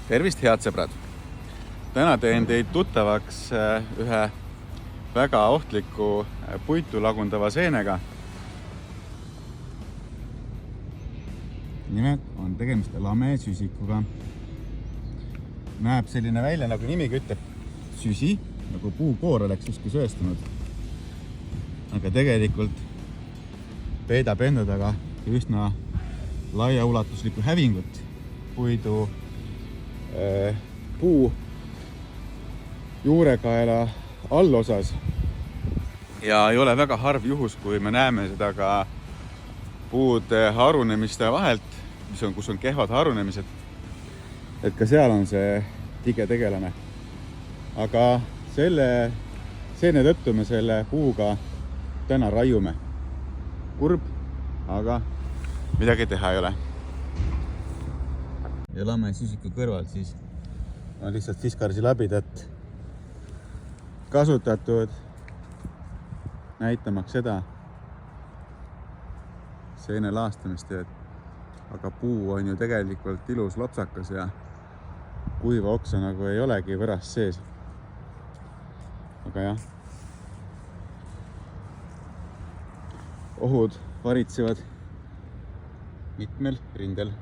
Tervist, head sõbrad! Täna teen teid tuttavaks ühe väga ohtliku puitu lagundava seenega. Nimelt on tegemist lamesüsikuga. Näeb selline välja, nagu nimigi ütleb, süsi, nagu puukoor oleks justkui sööstunud. Aga tegelikult peidab enda taga üsna laiaulatuslikku hävingut puidu puu juurekaela allosas. Ja ei ole väga harv juhus, kui me näeme seda ka puude harunemiste vahelt, kus on kehvad harunemised, et ka seal on see tige tegelane. Aga selle seene tõttu me selle puuga täna raiume. Kurb, aga midagi teha ei ole. Ja lamesüsiku kõrval siis on lihtsalt Fiskars labidat kasutatud näitamaks seda seene laastamistööd. Aga puu on ju tegelikult ilus lopsakas ja kuiva oksa nagu ei olegi võras sees. Aga jah, ohud varitsevad mitmel rindel.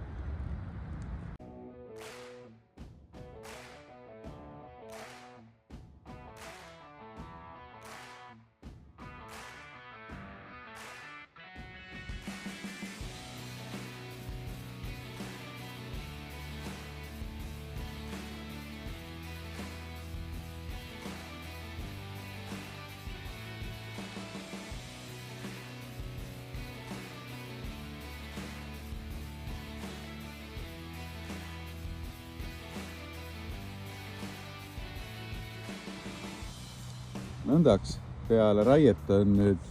Nõndaks peale raiet on nüüd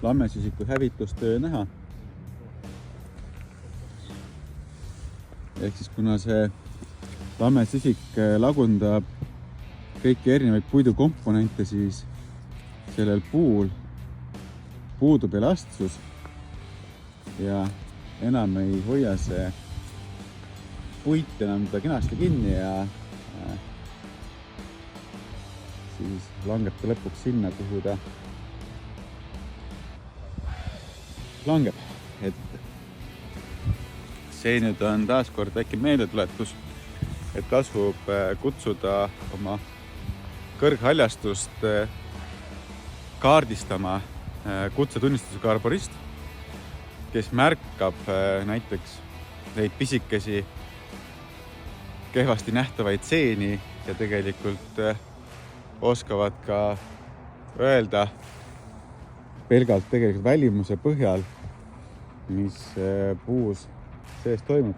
lamesüsiku hävitustöö näha. Ehk siis kuna see lamesüsik lagundab kõiki erinevaid puidukomponente, siis sellel puul puudub elastsus ja enam ei hoia see puit enam ta kenasti kinni ja siis langeb ta lõpuks sinna, kuhu ta langeb. Et see nüüd on taaskord väike meeldetuletus, et tasub kutsuda oma kõrghaljastust kaardistama kutsetunnistusega arborist, kes märkab näiteks neid pisikesi kehvasti nähtavaid seeni ja tegelikult oskavad ka öelda pelgalt tegelikult välimuse põhjal, mis puus sees toimub.